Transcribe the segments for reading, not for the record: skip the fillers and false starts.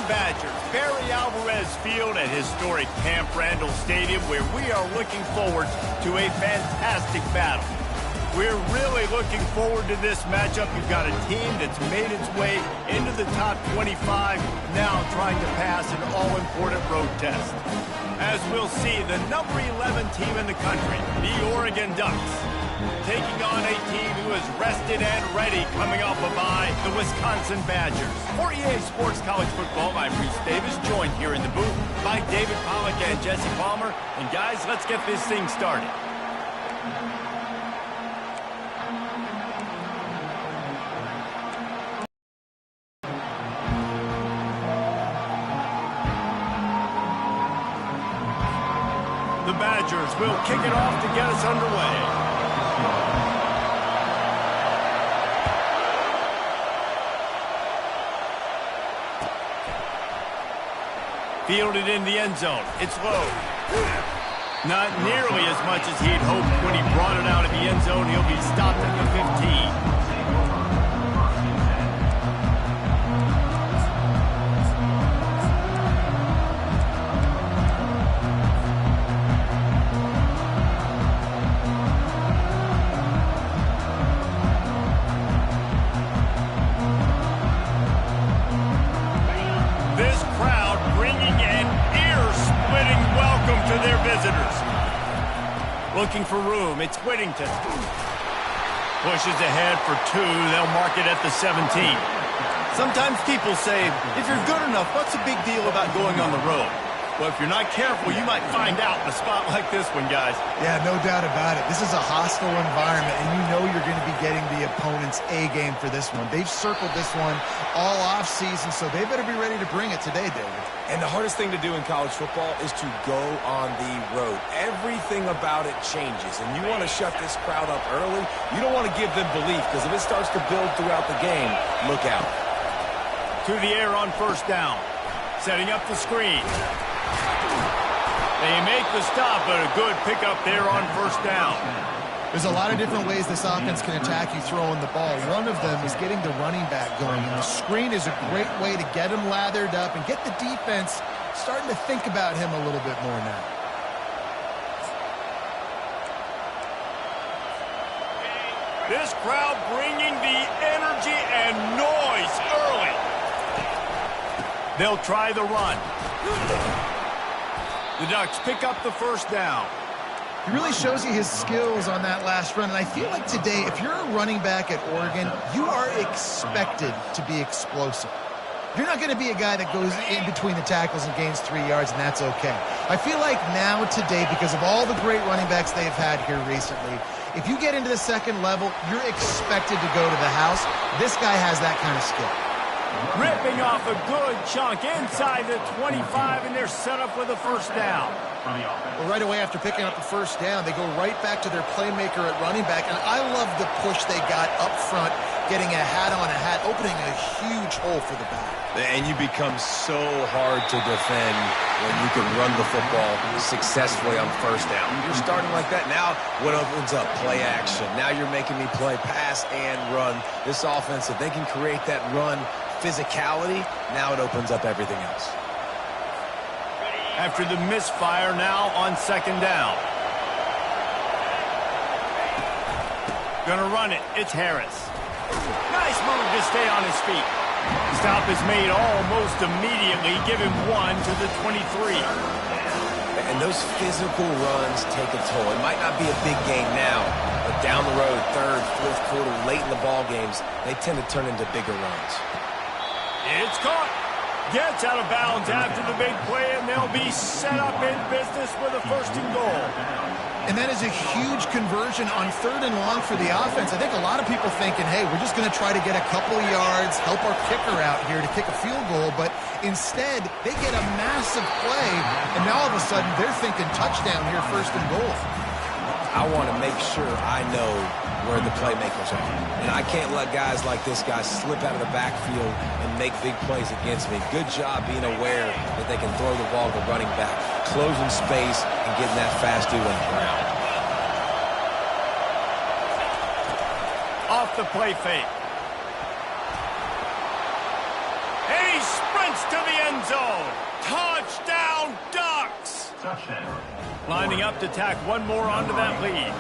Badgers, Barry Alvarez Field at historic Camp Randall Stadium, where we are looking forward to a fantastic battle. We're really looking forward to this matchup. You've got a team that's made its way into the top 25, now trying to pass an all-important road test. As we'll see, the number 11 team in the country, the Oregon Ducks, taking on a team who is rested and ready coming off a bye, the Wisconsin Badgers. For EA Sports College Football, I'm Reese Davis, joined here in the booth by David Pollack and Jesse Palmer. And guys, let's get this thing started. The Badgers will kick it off to get us underway. Fielded in the end zone. It's low. Not nearly as much as he'd hoped when he brought it out of the end zone. He'll be stopped at the 15. To their visitors. Looking for room. It's Whittington. Pushes ahead for two. They'll mark it at the 17. Sometimes people say, if you're good enough, what's the big deal about going on the road? Well, if you're not careful, you might find out in a spot like this one, guys. Yeah, no doubt about it. This is a hostile environment, and you know you're going to be getting the opponent's A game for this one. They've circled this one all offseason, so they better be ready to bring it today, David. And the hardest thing to do in college football is to go on the road. Everything about it changes, and you want to shut this crowd up early. You don't want to give them belief, because if it starts to build throughout the game, look out. To the air on first down. Setting up the screen. They make the stop, but a good pickup there on first down. There's a lot of different ways this offense can attack you throwing the ball. One of them is getting the running back going, and the screen is a great way to get him lathered up and get the defense starting to think about him a little bit more now. This crowd bringing the energy and noise early. They'll try the run. The Ducks pick up the first down. He really shows you his skills on that last run. And I feel like today, if you're a running back at Oregon, you are expected to be explosive. You're not going to be a guy that goes in between the tackles and gains 3 yards, and that's okay. I feel like now today, because of all the great running backs they've had here recently, if you get into the second level, you're expected to go to the house. This guy has that kind of skill. Ripping off a good chunk inside the 25, and they're set up with a first down. Well, right away after picking up the first down, they go right back to their playmaker at running back, and I love the push they got up front, getting a hat on a hat, opening a huge hole for the back. And you become so hard to defend when you can run the football successfully on first down. You're starting like that. Now what opens up? Play action. Now you're making me play pass and run. This offense, if they can create that run physicality, now it opens up everything else. After the misfire, now on second down. Gonna run it. It's Harris. Nice move to stay on his feet. Stop is made almost immediately. Give him one to the 23. And those physical runs take a toll. It might not be a big game now, but down the road, third, fourth quarter, late in the ball games, they tend to turn into bigger runs. It's caught. Gets out of bounds after the big play, and they'll be set up in business with a first and goal. And that is a huge conversion on third and long for the offense. I think a lot of people thinking, hey, we're just going to try to get a couple of yards, help our kicker out here to kick a field goal. But instead, they get a massive play, and now all of a sudden they're thinking touchdown here, first and goal. I want to make sure I know where the playmakers are. And I can't let guys like this guy slip out of the backfield and make big plays against me. Good job being aware that they can throw the ball to the running back, closing space and getting that fast dude on the ground. Off the play fake. And he sprints to the end zone. Touchdown, Ducks! Touchdown. Lining up to tack one more onto that lead.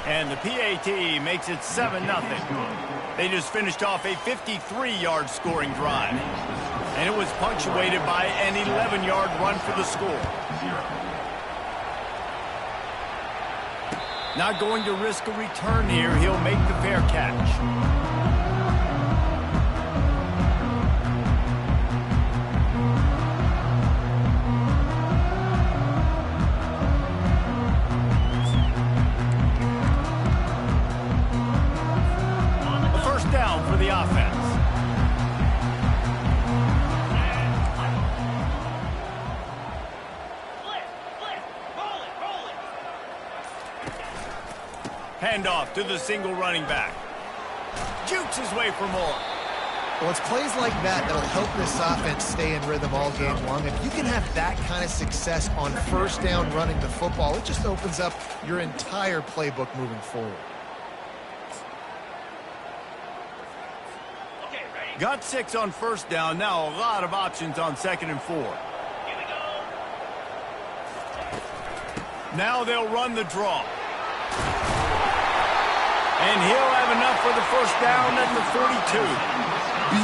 And the PAT makes it 7-0. They just finished off a 53-yard scoring drive. And it was punctuated by an 11-yard run for the score. Not going to risk a return here. He'll make the fair catch. Down for the offense. Handoff to the single running back. Jukes his way for more. Well, it's plays like that that'll help this offense stay in rhythm all game long. If you can have that kind of success on first down running the football, it just opens up your entire playbook moving forward. Got 6 on first down. Now a lot of options on 2nd and 4. Here we go. Now they'll run the draw. And he'll have enough for the first down at the 42.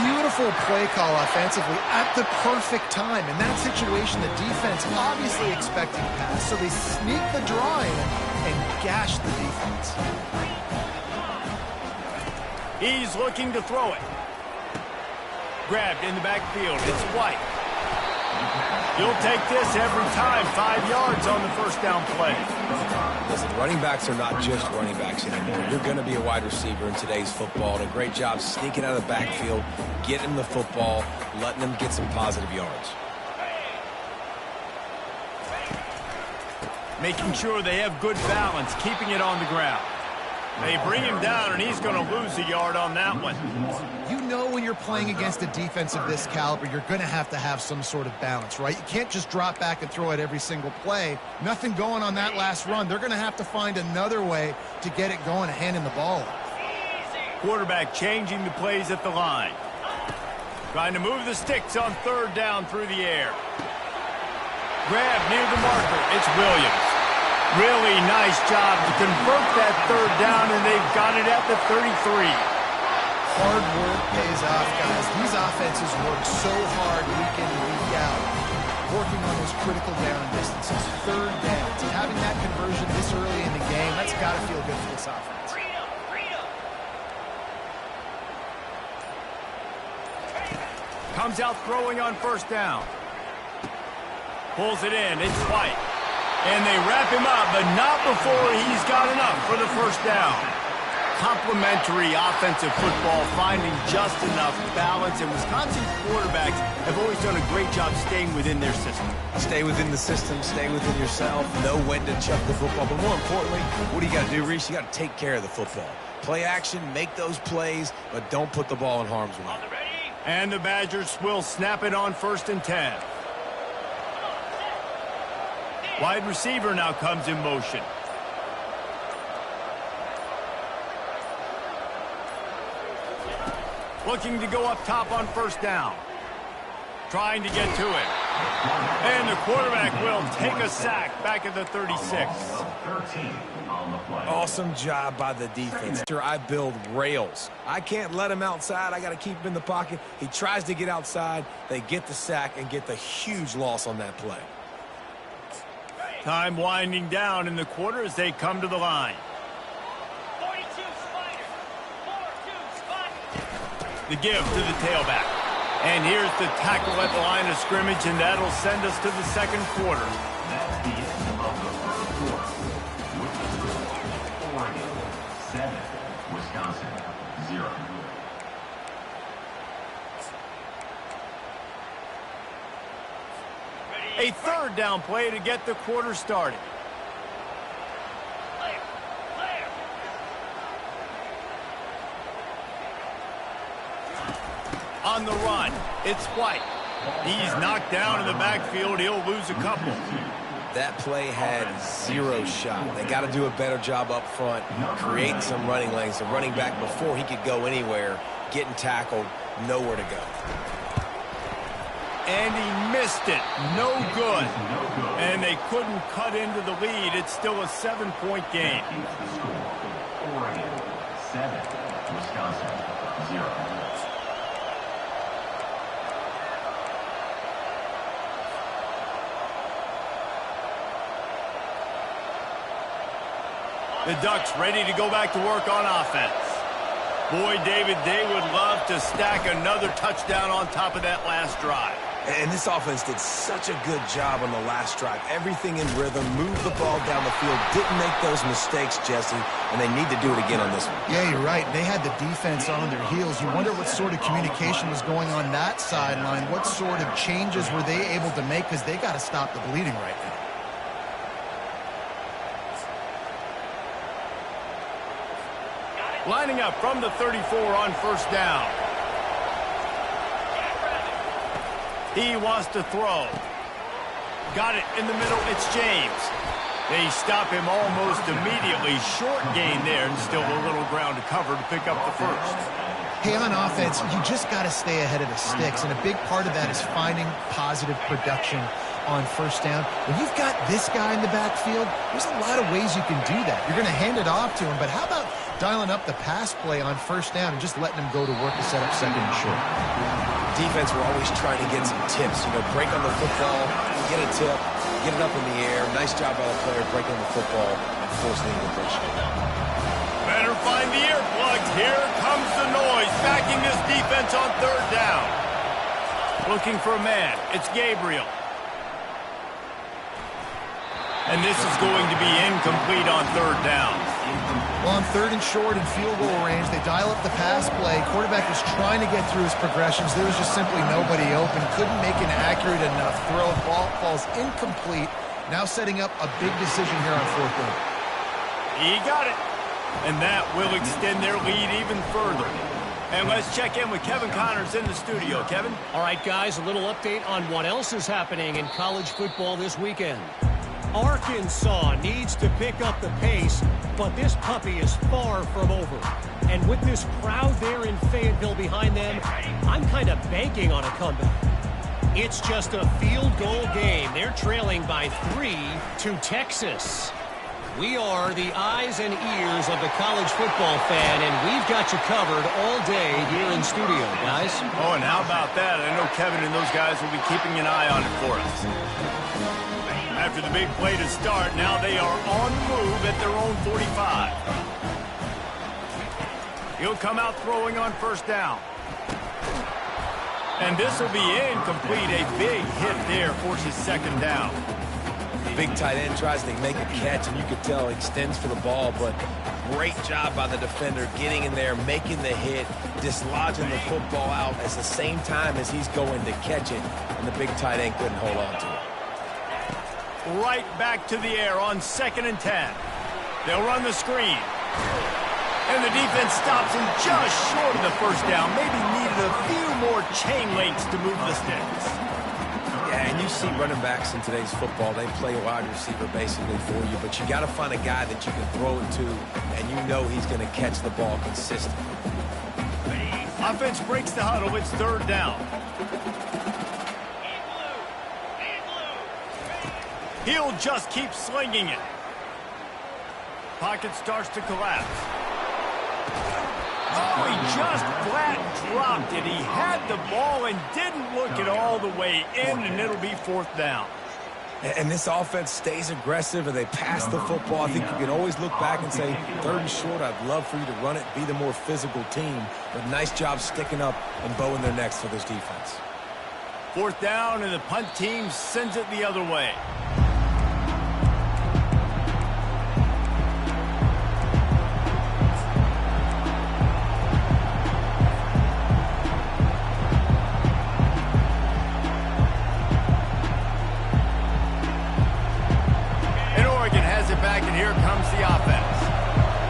Beautiful play call offensively at the perfect time. In that situation, the defense obviously expecting pass, so they sneak the draw in and gash the defense. He's looking to throw it. Grabbed in the backfield. It's White. You'll take this every time. 5 yards on the first down play. Listen, running backs are not just running backs anymore. You're going to be a wide receiver in today's football. And a great job sneaking out of the backfield, getting the football, letting them get some positive yards. Making sure they have good balance, keeping it on the ground. They bring him down, and he's going to lose a yard on that one. You know when you're playing against a defense of this caliber, you're going to have some sort of balance, right? You can't just drop back and throw it every single play. Nothing going on that last run. They're going to have to find another way to get it going and handing the ball off. Quarterback changing the plays at the line. Trying to move the sticks on 3rd down through the air. Grab near the marker. It's Williams. Really nice job to convert that 3rd down, and they've got it at the 33. Hard work pays off, guys. These offenses work so hard week in and week out, working on those critical down distances, 3rd downs. And having that conversion this early in the game, that's got to feel good for this offense. Comes out throwing on 1st down. Pulls it in. It's White. And they wrap him up, but not before he's got enough for the 1st down. Complementary offensive football, finding just enough balance, and Wisconsin quarterbacks have always done a great job staying within their system. Stay within the system, stay within yourself, know when to chuck the football. But more importantly, what do you got to do, Reese? You got to take care of the football. Play action, make those plays, but don't put the ball in harm's way. And the Badgers will snap it on 1st and 10. Wide receiver now comes in motion. Looking to go up top on 1st down. Trying to get to it. And the quarterback will take a sack back at the 36. Awesome job by the defense. I build rails. I can't let him outside. I got to keep him in the pocket. He tries to get outside. They get the sack and get the huge loss on that play. Time winding down in the quarter as they come to the line. 42 Spider. 4-2 Spider. The give to the tailback. And here's the tackle at the line of scrimmage, and that'll send us to the 2nd quarter. That's the end of the 3rd quarter. With the score, Oregon 7, Wisconsin 0. A 3rd down play to get the quarter started. On the run, it's White. He's knocked down in the backfield. He'll lose a couple. That play had 0 shot. They got to do a better job up front, creating some running lanes. The running back, before he could go anywhere, getting tackled, nowhere to go. And he missed it. No good. And they couldn't cut into the lead. It's still a 7-point game. Keeps the score. Oregon 7, Wisconsin 0. The Ducks ready to go back to work on offense. Boy, David, they would love to stack another touchdown on top of that last drive. And this offense did such a good job on the last drive. Everything in rhythm, moved the ball down the field, didn't make those mistakes, Jesse, and they need to do it again on this one. Yeah, you're right. They had the defense on their heels. You wonder what sort of communication was going on that sideline. What sort of changes were they able to make, because they got to stop the bleeding right now. Lining up from the 34 on first down. He wants to throw. Got it in the middle. It's James. They stop him almost immediately. Short gain there, and still a little ground to cover to pick up the first. Hey, on offense, you just got to stay ahead of the sticks, and a big part of that is finding positive production on first down. When you've got this guy in the backfield, there's a lot of ways you can do that. You're going to hand it off to him, but how about dialing up the pass play on first down and just letting him go to work to set up second and short? Defense were always trying to get some tips. You know, break on the football, get a tip, get it up in the air. Nice job by the player breaking the football and forcing the incompletion. Better find the earplugs. Here comes the noise, backing this defense on third down. Looking for a man. It's Gabriel. And this is going to be incomplete on third down. Well, on third and short and field goal range, they dial up the pass play. Quarterback was trying to get through his progressions. There was just simply nobody open. Couldn't make an accurate enough throw. Ball falls incomplete. Now setting up a big decision here on fourth down. He got it. And that will extend their lead even further. And let's check in with Kevin Connors in the studio. Kevin? All right, guys, a little update on what else is happening in college football this weekend. Arkansas needs to pick up the pace, but this puppy is far from over. And with this crowd there in Fayetteville behind them, I'm kind of banking on a comeback. It's just a field goal game. They're trailing by 3 to Texas. We are the eyes and ears of the college football fan, and we've got you covered all day here in studio, guys. Oh, and how about that? I know Kevin and those guys will be keeping an eye on it for us. After the big play to start, now they are on the move at their own 45. He'll come out throwing on first down. And this will be incomplete. A big hit there forces second down. Big tight end tries to make a catch, and you could tell he extends for the ball, but great job by the defender getting in there, making the hit, dislodging the football out at the same time as he's going to catch it, and the big tight end couldn't hold on to it. Right back to the air on 2nd and 10. They'll run the screen. And the defense stops him just short of the first down. Maybe needed a few more chain links to move the sticks. Yeah, and you see running backs in today's football, they play a wide receiver basically for you, but you got to find a guy that you can throw it to, and you know he's going to catch the ball consistently. Offense breaks the huddle. It's third down. He'll just keep slinging it. Pocket starts to collapse. Oh, he just flat dropped it. He had the ball and didn't look it all the way in, and it'll be fourth down. And this offense stays aggressive, and they pass the football. I think you can always look back and say, third and short, I'd love for you to run it, be the more physical team. But nice job sticking up and bowing their necks for this defense. Fourth down, and the punt team sends it the other way. Back, and here comes the offense.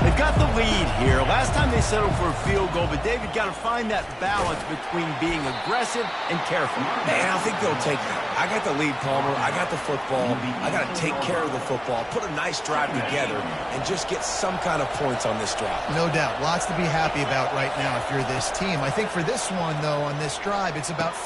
They've got the lead here. Last time they settle for a field goal, but David got to find that balance between being aggressive and careful. And I think they'll take that. I got the lead, Palmer. I got the football. I got to take care of the football, put a nice drive together, and just get some kind of points on this drive. No doubt. Lots to be happy about right now if you're this team. I think for this one, though, on this drive, it's about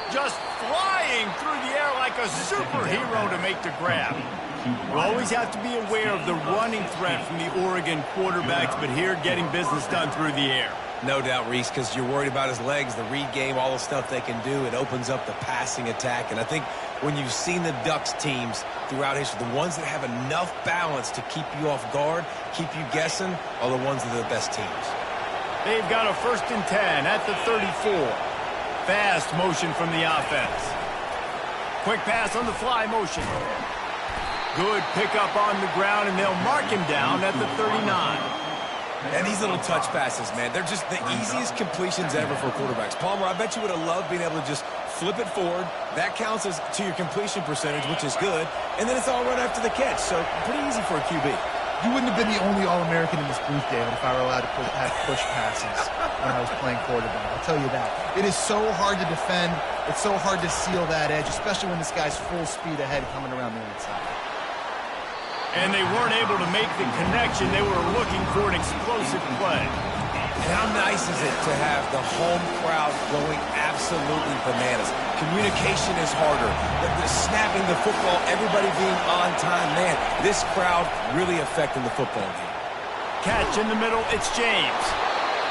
just flying through the air like a superhero to make the grab. You always have to be aware of the running threat from the Oregon quarterbacks, but here getting business done through the air. No doubt, Reese, because you're worried about his legs, the read game, all the stuff they can do. It opens up the passing attack. And I think when you've seen the Ducks teams throughout history, the ones that have enough balance to keep you off guard, keep you guessing, are the ones that are the best teams. They've got a 1st and 10 at the 34. Fast motion from the offense. Quick pass on the fly motion. Good pickup on the ground, and they'll mark him down at the 39. And these little touch passes, man, they're just the easiest completions ever for quarterbacks. Palmer, I bet you would have loved being able to just flip it forward. That counts as to your completion percentage, which is good. And then it's all right after the catch, so pretty easy for a QB. You wouldn't have been the only All-American in this booth, David, if I were allowed to have push passes when I was playing quarterback. I'll tell you that. It is so hard to defend. It's so hard to seal that edge, especially when this guy's full speed ahead coming around the outside. And they weren't able to make the connection. They were looking for an explosive play. And how nice is it to have the home crowd going absolutely bananas? Communication is harder. The snapping the football, everybody being on time. Man, this crowd really affecting the football game. Catch in the middle, it's James.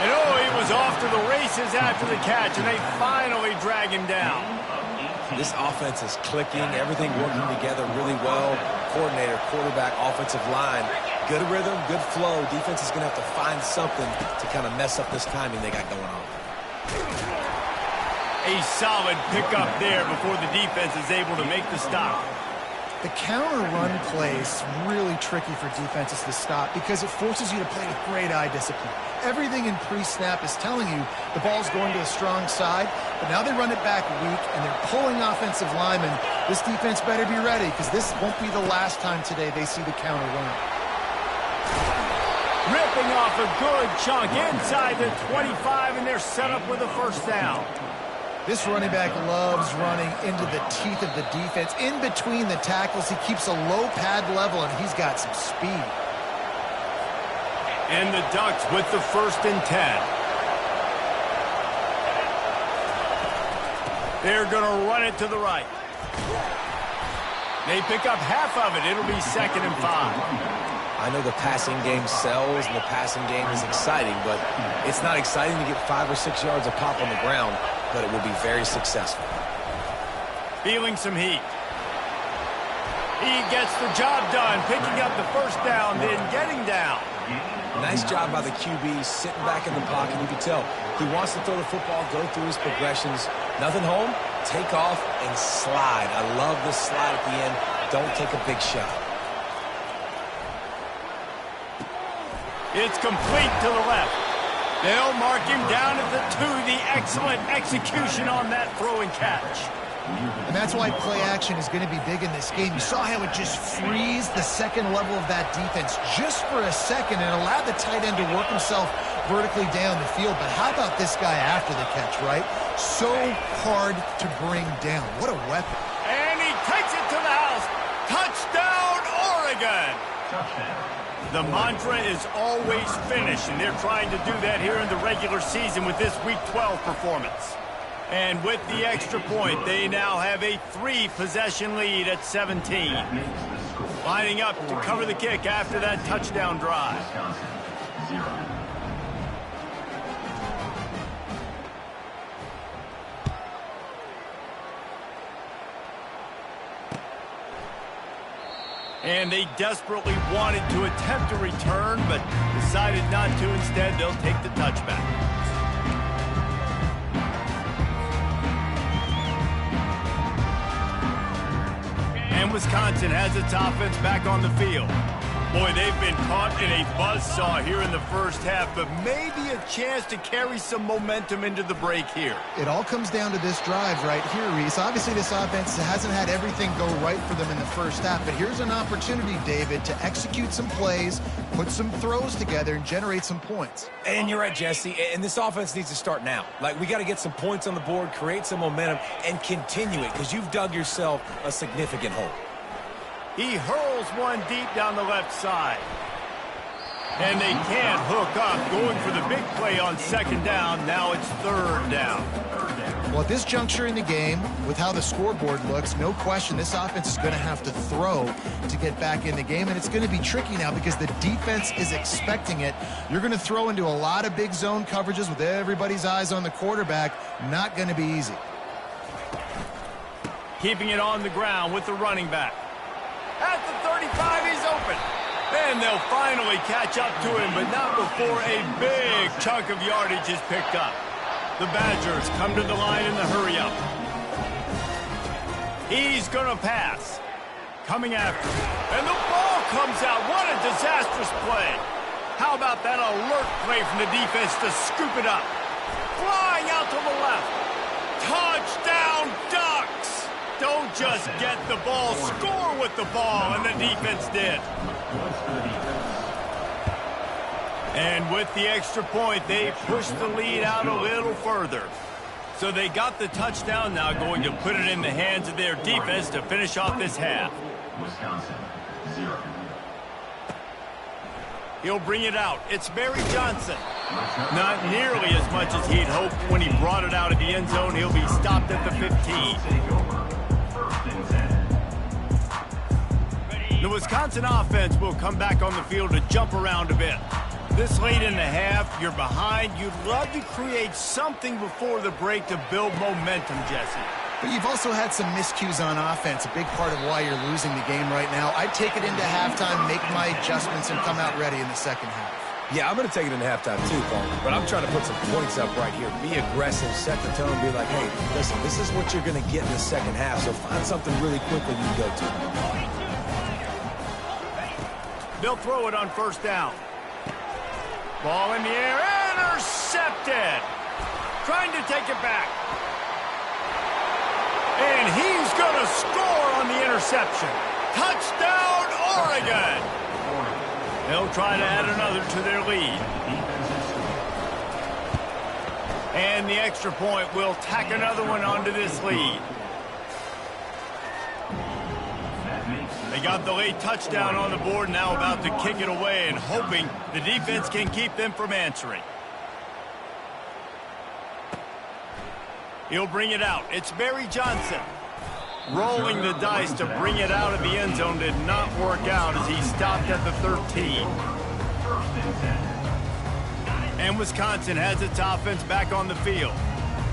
And oh, he was off to the races after the catch, and they finally drag him down. This offense is clicking, everything working together really well. Coordinator, quarterback, offensive line. Good rhythm, good flow. Defense is going to have to find something to kind of mess up this timing they got going on. A solid pickup there before the defense is able to make the stop. The counter run play is really tricky for defenses to stop because it forces you to play with great eye discipline. Everything in pre-snap is telling you the ball's going to the strong side, but now they run it back weak, and they're pulling offensive linemen. This defense better be ready because this won't be the last time today they see the counter run. Ripping off a good chunk inside the 25, and they're set up with a 1st down. This running back loves running into the teeth of the defense. In between the tackles, he keeps a low pad level, and he's got some speed. And the Ducks with the 1st and 10. They're going to run it to the right. They pick up half of it. It'll be 2nd and 5. I know the passing game sells and the passing game is exciting, but it's not exciting to get 5 or 6 yards of pop on the ground, but it will be very successful. Feeling some heat. He gets the job done, picking up the 1st down, then getting down. Nice job by the QB, sitting back in the pocket. You can tell he wants to throw the football, go through his progressions. Nothing home, take off and slide. I love this slide at the end. Don't take a big shot. It's complete to the left. They'll mark him down at the 2. The excellent execution on that throw and catch. And that's why play action is going to be big in this game. You saw how it just frees the second level of that defense just for a second and allowed the tight end to work himself vertically down the field. But how about this guy after the catch, right? So hard to bring down. What a weapon. And he takes it to the house. Touchdown, Oregon. The mantra is always finish, and they're trying to do that here in the regular season with this Week 12 performance. And with the extra point, they now have a 3-possession lead at 17. Lining up to cover the kick after that touchdown drive. And they desperately wanted to attempt a return, but decided not to. Instead, they'll take the touchback. And Wisconsin has its offense back on the field. Boy, they've been caught in a buzzsaw here in the first half, but maybe a chance to carry some momentum into the break here. It all comes down to this drive right here, Reese. Obviously, this offense hasn't had everything go right for them in the first half, but here's an opportunity, David, to execute some plays, put some throws together, and generate some points. And you're right, Jesse, and this offense needs to start now. Like, we got to get some points on the board, create some momentum, and continue it, because you've dug yourself a significant hole. He hurls one deep down the left side. And they can't hook up, going for the big play on second down. Now it's third down. Well, at this juncture in the game, with how the scoreboard looks, no question this offense is going to have to throw to get back in the game, and it's going to be tricky now because the defense is expecting it. You're going to throw into a lot of big zone coverages with everybody's eyes on the quarterback. Not going to be easy. Keeping it on the ground with the running back. At the 35, he's open. And they'll finally catch up to him, but not before a big chunk of yardage is picked up. The Badgers come to the line in the hurry-up. He's going to pass. Coming after him. And the ball comes out. What a disastrous play. How about that alert play from the defense to scoop it up? Flying out to the left. Touchdown, Ducks! Don't just get the ball, score with the ball, and the defense did. And with the extra point, they pushed the lead out a little further. So they got the touchdown, now going to put it in the hands of their defense to finish off this half. Wisconsin, 0. He'll bring it out. It's Barry Johnson. Not nearly as much as he'd hoped when he brought it out of the end zone. He'll be stopped at the 15. The Wisconsin offense will come back on the field to jump around a bit. This late in the half, you're behind. You'd love to create something before the break to build momentum, Jesse. But you've also had some miscues on offense, a big part of why you're losing the game right now. I'd take it into halftime, make my adjustments, and come out ready in the second half. Yeah, I'm going to take it into halftime too, Paul. But I'm trying to put some points up right here. Be aggressive, set the tone, be like, hey, listen, this is what you're going to get in the second half, so find something really quickly you can go to. They'll throw it on first down. Ball in the air, intercepted. Trying to take it back. And he's going to score on the interception. Touchdown, Oregon. They'll try to add another to their lead. And the extra point will tack another one onto this lead. They got the late touchdown on the board, now about to kick it away and hoping the defense can keep them from answering. He'll bring it out. It's Barry Johnson. Rolling the dice to bring it out of the end zone did not work out as he stopped at the 13. And Wisconsin has its offense back on the field.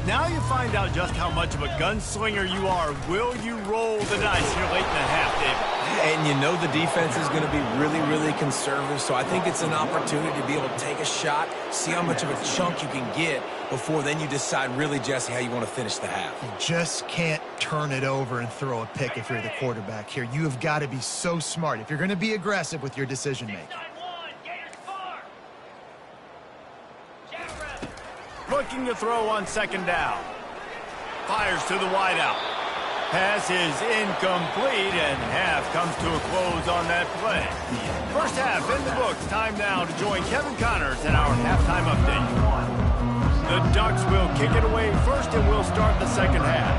Now you find out just how much of a gunslinger you are. Will you roll the dice here late in the half, David? And you know the defense is going to be really, really conservative, so I think it's an opportunity to be able to take a shot, see how much of a chunk you can get before then you decide really, Jesse, how you want to finish the half. You just can't turn it over and throw a pick if you're the quarterback here. You have got to be so smart if you're going to be aggressive with your decision-making. Looking to throw on second down. Fires to the wideout. Pass is incomplete, and half comes to a close on that play. First half in the books. Time now to join Kevin Connors in our halftime update. The Ducks will kick it away first, and we'll start the second half.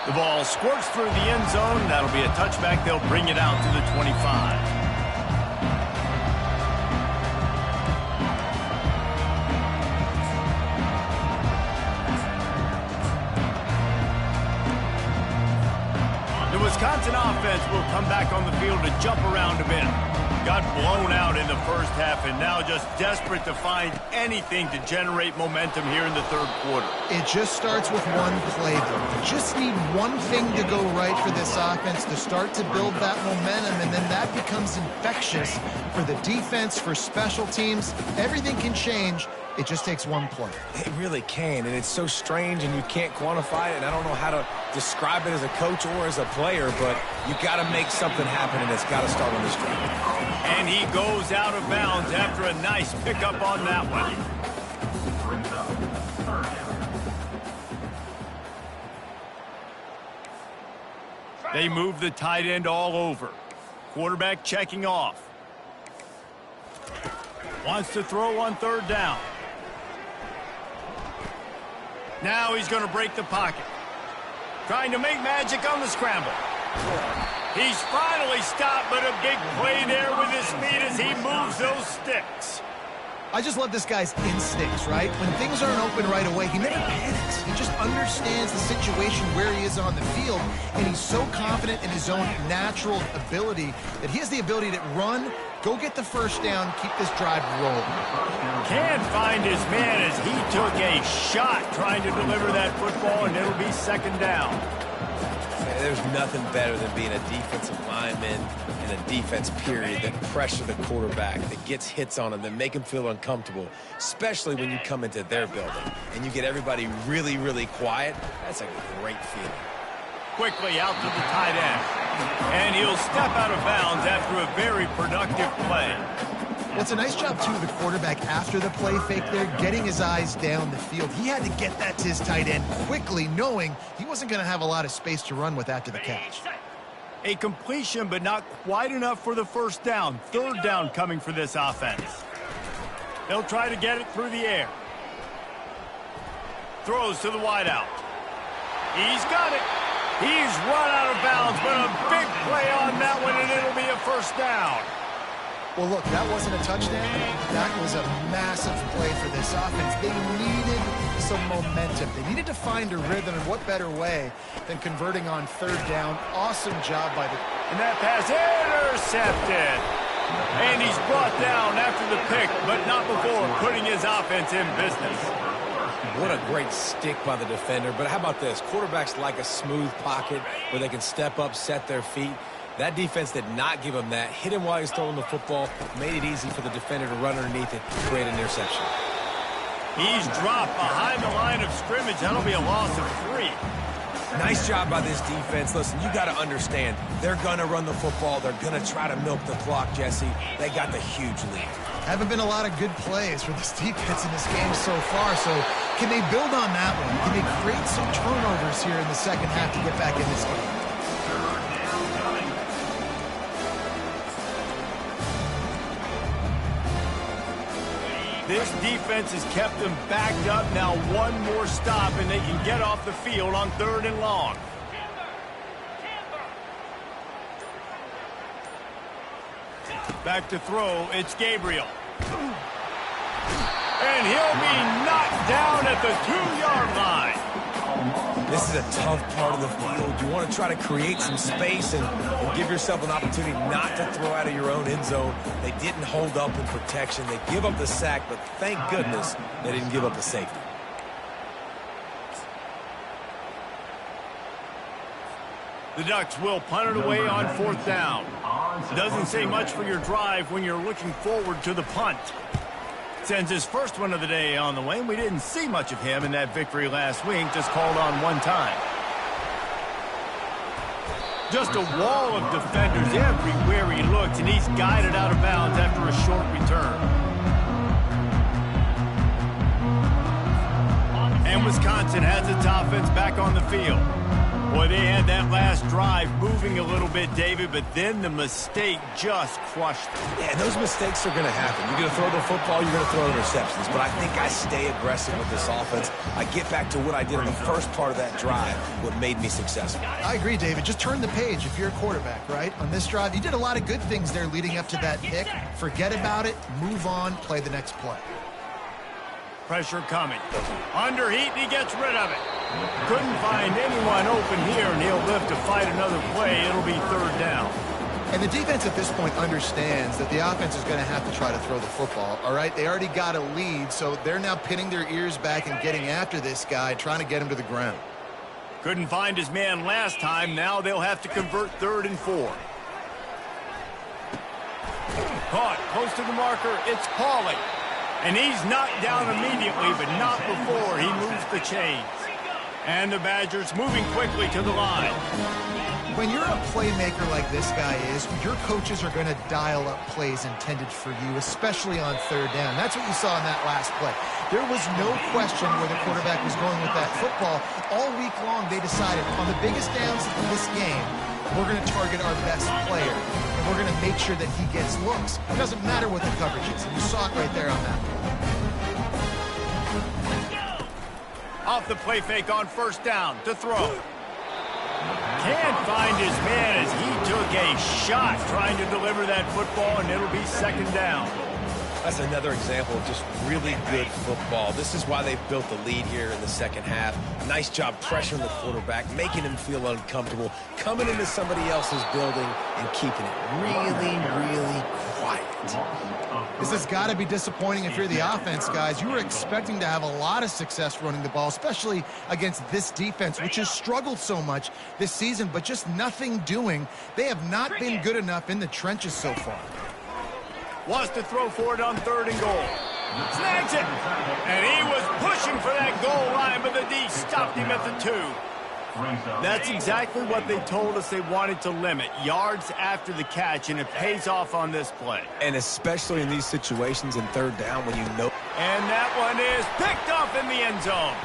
The ball squirts through the end zone. That'll be a touchback. They'll bring it out to the 25. Wisconsin offense will come back on the field to jump around a bit. Got blown out in the first half and now just desperate to find anything to generate momentum here in the third quarter. It just starts with one play, though. You just need one thing to go right for this offense to start to build that momentum, and then that becomes infectious for the defense, for special teams. Everything can change It just takes one play. It really can, and it's so strange, and you can't quantify it, and I don't know how to describe it as a coach or as a player, but you got to make something happen, and it's got to start on this drive. And he goes out of bounds after a nice pickup on that one. Brings up third down. They move the tight end all over. Quarterback checking off. Wants to throw on third down. Now he's going to break the pocket. Trying to make magic on the scramble. He's finally stopped, but a big play there with his feet as he moves those sticks. I just love this guy's instincts, right? When things aren't open right away, he never panics. He just understands the situation where he is on the field, and he's so confident in his own natural ability that he has the ability to run, go get the first down, keep this drive rolling. Can't find his man as he took a shot trying to deliver that football, and it'll be second down. There's nothing better than being a defensive lineman in a defense period that pressure the quarterback, that gets hits on him, that make him feel uncomfortable, especially when you come into their building and you get everybody really, really quiet. That's a great feeling. Quickly out to the tight end. And he'll step out of bounds after a very productive play. It's a nice job, too, of the quarterback after the play fake there, getting his eyes down the field. He had to get that to his tight end quickly, knowing he wasn't going to have a lot of space to run with after the catch. A completion, but not quite enough for the first down. Third down coming for this offense. They'll try to get it through the air. Throws to the wideout. He's got it. He's run out of bounds, but a big play on that one, and it'll be a first down. Well, look, that wasn't a touchdown. That was a massive play for this offense. They needed some momentum. They needed to find a rhythm, and what better way than converting on third down. Awesome job by the... And that pass intercepted. And he's brought down after the pick, but not before putting his offense in business. What a great stick by the defender. But how about this? Quarterbacks like a smooth pocket where they can step up, set their feet. That defense did not give him that. Hit him while he's throwing the football. Made it easy for the defender to run underneath it, create an interception. He's dropped behind the line of scrimmage. That'll be a loss of 3. Nice job by this defense. Listen, you got to understand, they're going to run the football. They're going to try to milk the clock, Jesse. They got the huge lead. Haven't been a lot of good plays for this defense in this game so far, so can they build on that one? Can they create some turnovers here in the second half to get back in this game? This defense has kept them backed up. Now one more stop, and they can get off the field on third and long. Back to throw. It's Gabriel. And he'll be knocked down at the 2-yard line. This is a tough part of the field. You want to try to create some space and give yourself an opportunity not to throw out of your own end zone. They didn't hold up in protection. They give up the sack, but thank goodness they didn't give up the safety. The Ducks will punt it away on fourth down. Doesn't say much for your drive when you're looking forward to the punt. Sends his first one of the day on the way. We didn't see much of him in that victory last week, just called on one time. Just a wall of defenders everywhere he looks, and he's guided out of bounds after a short return. And Wisconsin has its offense back on the field. Boy, they had that last drive moving a little bit, David, but then the mistake just crushed them. Yeah, and those mistakes are going to happen. You're going to throw the football, you're going to throw interceptions. But I think I stay aggressive with this offense. I get back to what I did in the first part of that drive, what made me successful. I agree, David. Just turn the page if you're a quarterback, right? On this drive, you did a lot of good things there leading up to that pick. Forget about it, move on, play the next play. Pressure coming. Under heat, and he gets rid of it. Couldn't find anyone open here, and he'll live to fight another play. It'll be third down. And the defense at this point understands that the offense is going to have to try to throw the football, all right? They already got a lead, so they're now pinning their ears back and getting after this guy, trying to get him to the ground. Couldn't find his man last time. Now they'll have to convert 3rd and 4. Caught close to the marker. It's Pauly. And he's knocked down immediately, but not before he moves the chains. And the Badgers moving quickly to the line. When you're a playmaker like this guy is, your coaches are going to dial up plays intended for you, especially on third down. That's what you saw in that last play. There was no question where the quarterback was going with that football. All week long, they decided on the biggest downs of this game, we're going to target our best player, and we're going to make sure that he gets looks. It doesn't matter what the coverage is, and you saw it right there on that play. Off the play fake on first down to throw. Can't find his man as he took a shot trying to deliver that football, and it'll be second down. That's another example of just really good football. This is why they've built the lead here in the second half. Nice job pressuring the quarterback, making him feel uncomfortable, coming into somebody else's building and keeping it really, really quiet. This has got to be disappointing if you're the offense, guys. You were expecting to have a lot of success running the ball, especially against this defense, which has struggled so much this season, but just nothing doing. They have not been good enough in the trenches so far. Wants to throw for it on third and goal. Snags it. And he was pushing for that goal line, but the D stopped him at the 2. That's exactly what they told us they wanted to limit. Yards after the catch, and it pays off on this play. And especially in these situations in third down when you know. And that one is picked up in the end zone.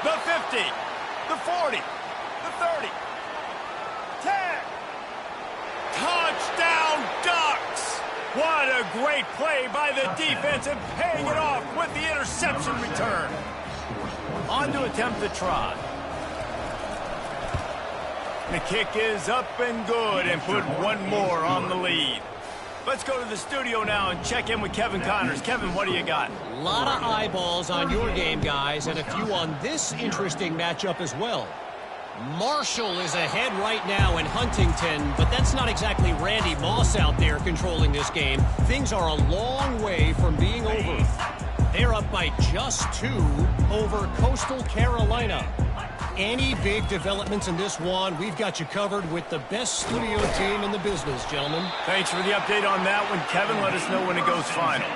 The 50, the 40, the 30, 10. Touchdown Ducks! What a great play by the defense and paying it off with the interception return. On to attempt the try. The kick is up and good and put one more on the lead. Let's go to the studio now and check in with Kevin Connors. Kevin, what do you got? A lot of eyeballs on your game, guys, and a few on this interesting matchup as well. Marshall is ahead right now in Huntington, but that's not exactly Randy Moss out there controlling this game. Things are a long way from being over. They're up by just 2 over Coastal Carolina. Any big developments in this one, we've got you covered with the best studio team in the business, gentlemen. Thanks for the update on that one, Kevin. Let us know when it goes final.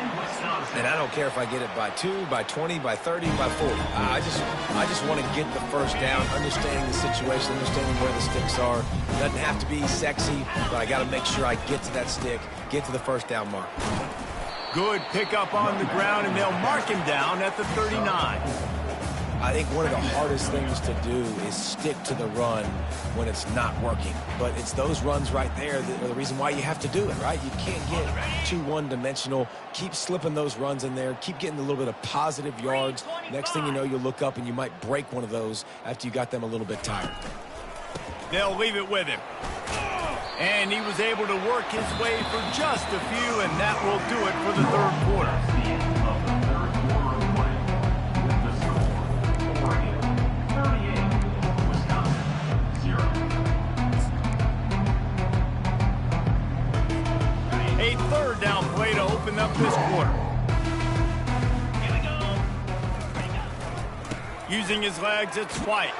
And I don't care if I get it by 2, by 20, by 30, by 40. I just want to get the first down, understanding the situation, understanding where the sticks are. It doesn't have to be sexy, but I got to make sure I get to that stick, get to the first down mark. Good pickup on the ground, and they'll mark him down at the 39. I think one of the hardest things to do is stick to the run when it's not working. But it's those runs right there that are the reason why you have to do it, right? You can't get too one-dimensional. Keep slipping those runs in there. Keep getting a little bit of positive yards. Next thing you know, you'll look up and you might break one of those after you got them a little bit tired. They'll leave it with him. And he was able to work his way for just a few, and that will do it for the third quarter. A third down play to open up this quarter. Using his legs, it's White.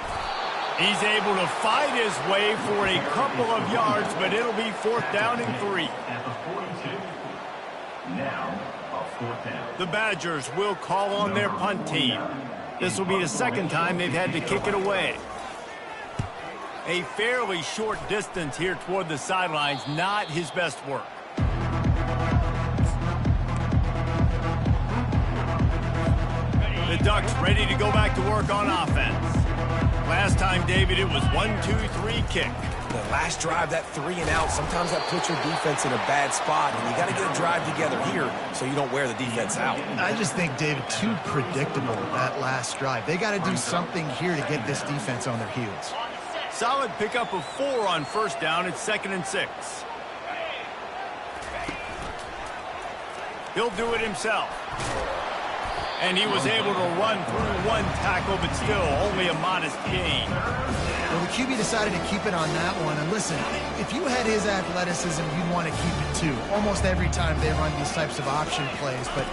He's able to fight his way for a couple of yards, but it'll be 4th down and 3. At the 42. Now, a 4th down. The Badgers will call on their punt team. This will be the second time they've had to kick it away. A fairly short distance here toward the sidelines, not his best work. The Ducks ready to go back to work on offense. Last time, David, it was 1-2-3 kick. The last drive, that 3 and out, sometimes that puts your defense in a bad spot, and you got to get a drive together here so you don't wear the defense out. I just think, David, too predictable that last drive. They got to do something here to get this defense on their heels. Solid pickup of 4 on first down. It's 2nd and 6. He'll do it himself. And he was able to run through one tackle, but still only a modest gain. Well, the QB decided to keep it on that one. And listen, if you had his athleticism, you'd want to keep it too. Almost every time they run these types of option plays. But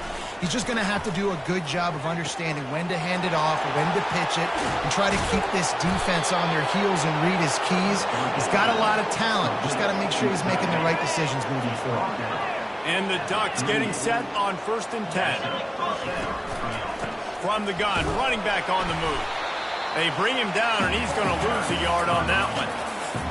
He's just going to have to do a good job of understanding when to hand it off, when to pitch it, and try to keep this defense on their heels and read his keys. He's got a lot of talent. Just got to make sure he's making the right decisions moving forward. And the Ducks getting set on 1st and 10. From the gun, running back on the move. They bring him down, and he's going to lose a yard on that one.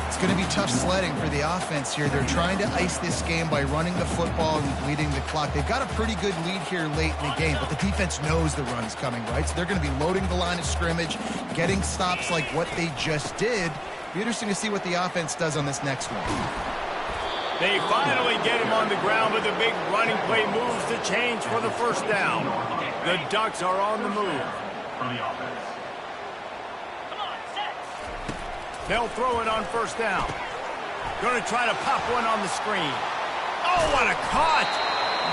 It's going to be tough sledding for the offense here. They're trying to ice this game by running the football and bleeding the clock. They've got a pretty good lead here late in the game, but the defense knows the run's coming, right? So they're going to be loading the line of scrimmage, getting stops like what they just did. Be interesting to see what the offense does on this next one. They finally get him on the ground, but the big running play moves the change for the 1st down. The Ducks are on the move. They'll throw it on 1st down. Going to try to pop one on the screen. Oh, what a caught!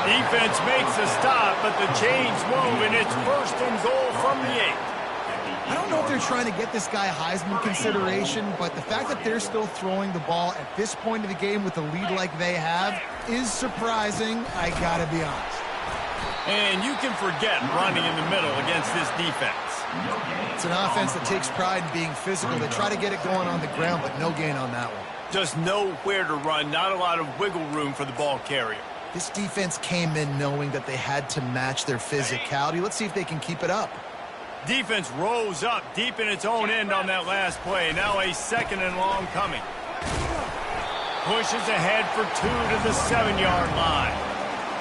Defense makes a stop, but the chains move, and it's 1st and goal from the 8. I don't know if they're trying to get this guy Heisman consideration, but the fact that they're still throwing the ball at this point of the game with a lead like they have is surprising, I gotta be honest. And you can forget running in the middle against this defense. It's an offense that takes pride in being physical. They try to get it going on the ground, but no gain on that one. Just nowhere to run, not a lot of wiggle room for the ball carrier. This defense came in knowing that they had to match their physicality. Let's see if they can keep it up. Defense rose up deep in its own end on that last play. Now a 2nd and long coming. Pushes ahead for 2 to the 7-yard line.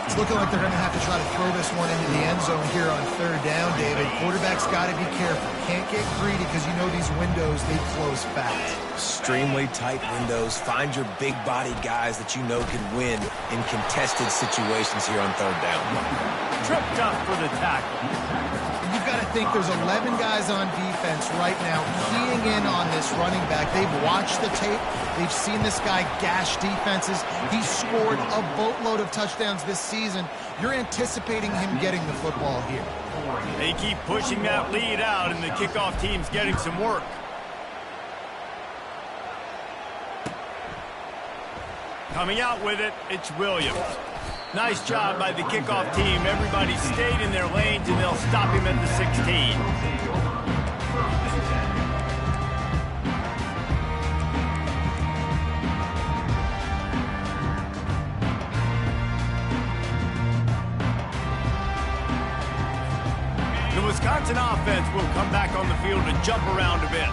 It's looking like they're going to have to try to throw this one into the end zone here on 3rd down, David. Quarterback's got to be careful. Can't get greedy because you know these windows, they close fast. Extremely tight windows. Find your big-body guys that you know can win in contested situations here on 3rd down. Tripped up for the tackle. You've got to think there's 11 guys on defense right now keying in on this running back. They've watched the tape. They've seen this guy gash defenses. He's scored a boatload of touchdowns this season. You're anticipating him getting the football here. They keep pushing that lead out, and the kickoff team's getting some work. Coming out with it, it's Williams. Nice job by the kickoff team. Everybody stayed in their lanes, and they'll stop him at the 16. The Wisconsin offense will come back on the field and jump around a bit.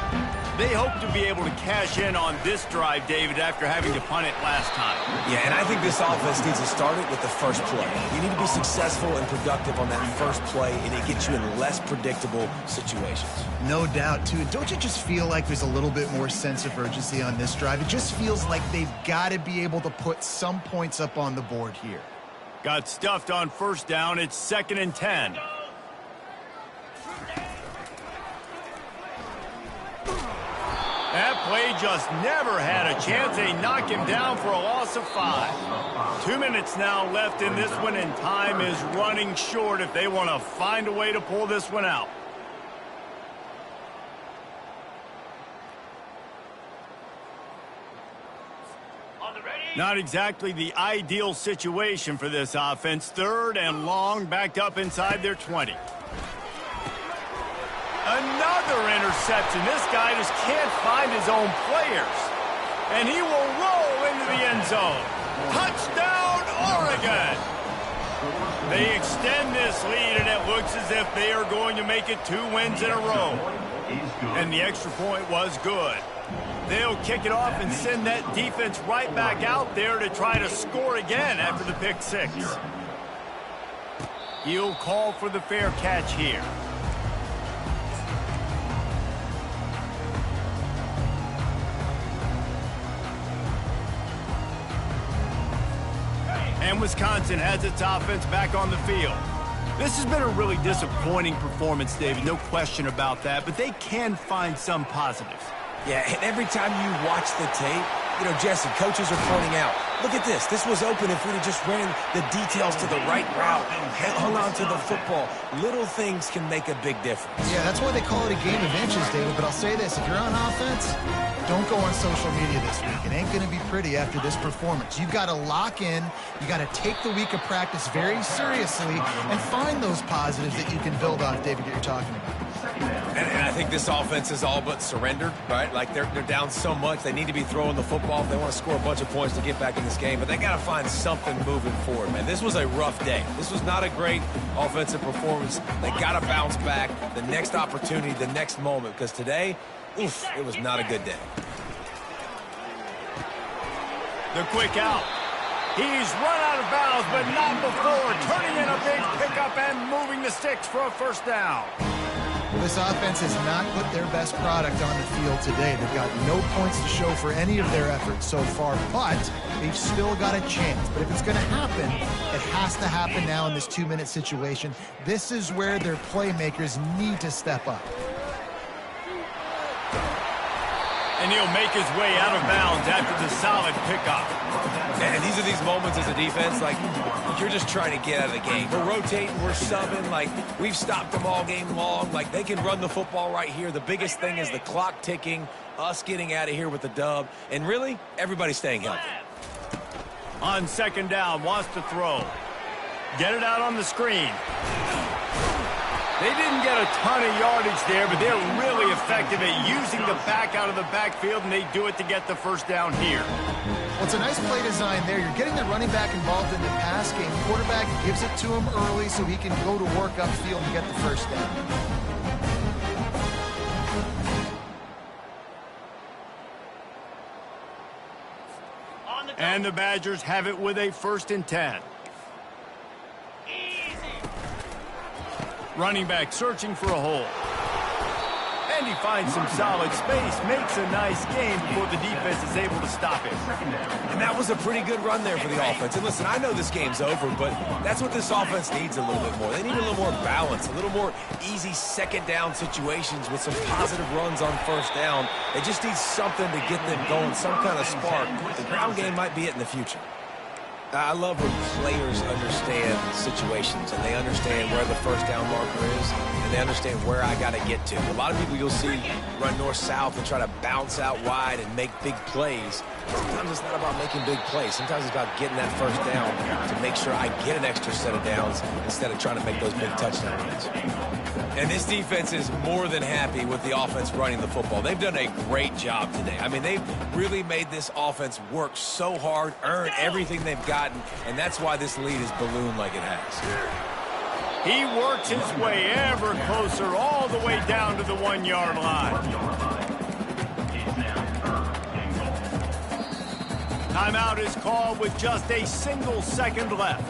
They hope to be able to cash in on this drive, David, after having to punt it last time. Yeah, and I think this offense needs to start it with the first play. You need to be successful and productive on that first play, and it gets you in less predictable situations. No doubt, too. Don't you just feel like there's a little bit more sense of urgency on this drive? It just feels like they've got to be able to put some points up on the board here. Got stuffed on 1st down. It's 2nd and 10. That play just never had a chance. They knock him down for a loss of 5. 2 minutes now left in this one, and time is running short if they want to find a way to pull this one out. Not exactly the ideal situation for this offense. 3rd and long, backed up inside their 20. Another interception. This guy just can't find his own players. And he will roll into the end zone. Touchdown, Oregon! They extend this lead, and it looks as if they are going to make it 2 wins in a row. And the extra point was good. They'll kick it off and send that defense right back out there to try to score again after the pick 6. He'll call for the fair catch here. And Wisconsin has its offense back on the field. This has been a really disappointing performance, David, no question about that, but they can find some positives. Yeah, and every time you watch the tape, You know, Jesse, coaches are pointing out, look at this. This was open if we'd have just ran the details to the right route, hung on to the football. Little things can make a big difference. Yeah, that's why they call it a game of inches, David. But I'll say this, if you're on offense, don't go on social media this week. It ain't going to be pretty after this performance. You've got to lock in. You got to take the week of practice very seriously and find those positives that you can build off, David, that you're talking about. And I think this offense is all but surrendered, right? Like they're down so much. They need to be throwing the football if they want to score a bunch of points to get back in this game. But they got to find something moving forward, man. This was a rough day. This was not a great offensive performance. They got to bounce back. The next opportunity, the next moment. Because today, oof, it was not a good day. The quick out. He's run out of bounds, but not before turning in a big pickup and moving the sticks for a first down. This offense has not put their best product on the field today. They've got no points to show for any of their efforts so far, but they've still got a chance. But if it's going to happen, it has to happen now in this 2-minute situation. This is where their playmakers need to step up. And he'll make his way out of bounds after the solid pickup. And these are these moments as a defense, like, you're just trying to get out of the game. We're rotating, we're subbing, like, we've stopped them all game long. Like, they can run the football right here. The biggest thing is the clock ticking, us getting out of here with the dub, and really, everybody staying healthy. On second down, wants to throw. Get it out on the screen. They didn't get a ton of yardage there, but they're really effective at using the back out of the backfield, and they do it to get the first down here. Well, it's a nice play design there. You're getting the running back involved in the pass game. Quarterback gives it to him early so he can go to work upfield and get the first down. And the Badgers have it with a 1st and 10. Running back searching for a hole. And he finds some solid space, makes a nice gain before the defense is able to stop him. And that was a pretty good run there for the offense. And listen, I know this game's over, but that's what this offense needs a little bit more. They need a little more balance, a little more easy second down situations with some positive runs on first down. They just need something to get them going, some kind of spark. The ground game might be it in the future. I love when players understand situations and they understand where the first down marker is and they understand where I got to get to. A lot of people you'll see run north-south and try to bounce out wide and make big plays. Sometimes it's not about making big plays. Sometimes it's about getting that first down to make sure I get an extra set of downs instead of trying to make those big touchdown runs. And this defense is more than happy with the offense running the football. They've done a great job today. I mean, they've really made this offense work so hard, earn everything they've gotten, and that's why this lead is ballooned like it has. He works his way ever closer all the way down to the 1-yard line. Timeout is called with just a single second left.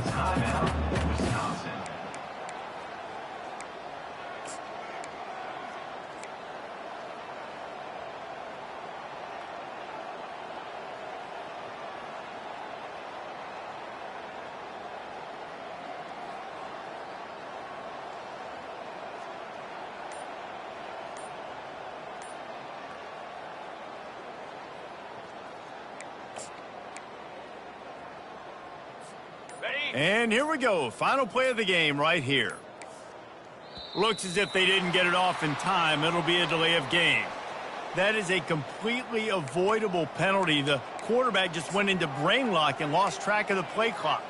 And here we go. Final play of the game right here. Looks as if they didn't get it off in time. It'll be a delay of game. That is a completely avoidable penalty. The quarterback just went into brain lock and lost track of the play clock.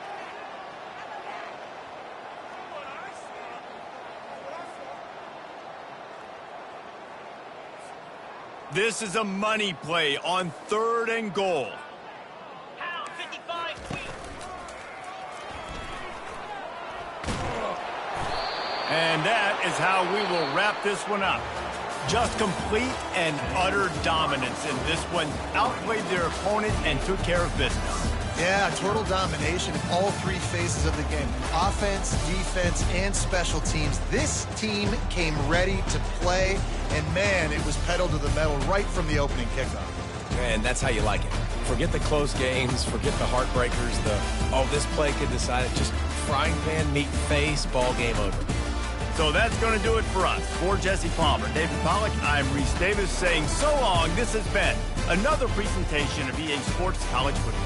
This is a money play on 3rd and goal. And that is how we will wrap this one up. Just complete and utter dominance in this one. Outplayed their opponent and took care of business. Yeah, total domination in all 3 phases of the game. Offense, defense, and special teams. This team came ready to play, and man, it was pedal to the metal right from the opening kickoff. And that's how you like it. Forget the close games, forget the heartbreakers, this play could decide it. Just frying pan, meat face, ball game over. So that's going to do it for us. For Jesse Palmer, David Pollack, I'm Reese Davis saying so long. This has been another presentation of EA Sports College Football.